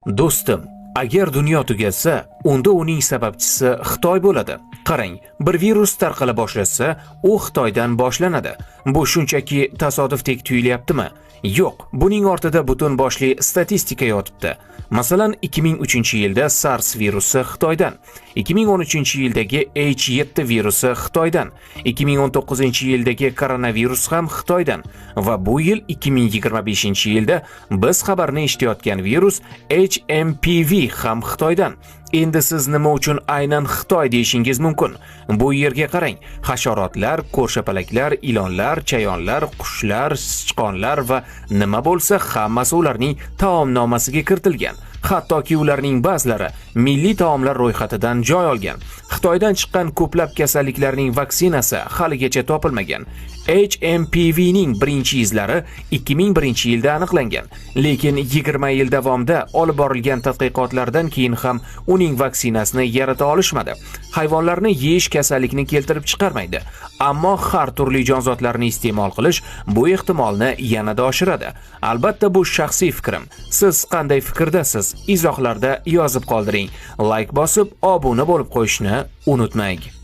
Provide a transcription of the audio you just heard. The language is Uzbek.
Do'stim, agar dunyo tugasa, unda uning sababchisi Xitoy bo'ladi. Qarang, bir virus tarqala boshlasa, u Xitoydan boshlanadi. Bu shunchaki tasodifdek tuyulyaptimi? Yo'q, buning ortida butun boshli statistika yotibdi. Masalan, 2003-yilda SARS virusi Xitoydan, 2013-yildagi H7 virusi Xitoydan, 2019-yildagi koronavirus ham Xitoydan va bu yil 2025-yilda biz xabarni eshitayotgan virus HMPV ham Xitoydan. Endi siz nima uchun aynan Xitoy deyishingiz mumkin? Bu yerga qarang. Hasharotlar, ko'rshapalaklar, ilonlar, chayonlar, qushlar, sichqonlar va nima bo'lsa hammasi ularning taomnomasiga kiritilgan. Hattoki ularning ba'zilari milliy taomlar ro'yxatidan joy olgan. Xitoydan chiqqan ko'plab kasalliklarning vaksinasi haligacha topilmagan. HMPV ning birinchi izlari 2001-yilda aniqlangan, lekin 20 yil davomida olib borilgan tadqiqotlardan keyin ham uning vaksinasini yarata olishmadi. Hayvonlarni yeyish kasallikni keltirib chiqarmaydi, ammo har turli jonzotlarni iste'mol qilish bu ehtimolni yanada oshiradi. Albatta, bu shaxsiy fikrim. Siz qanday fikrdasiz? Izohlarda yozib qoldiring. Like bosib, obuna bo'lib qo'yishni unutmang.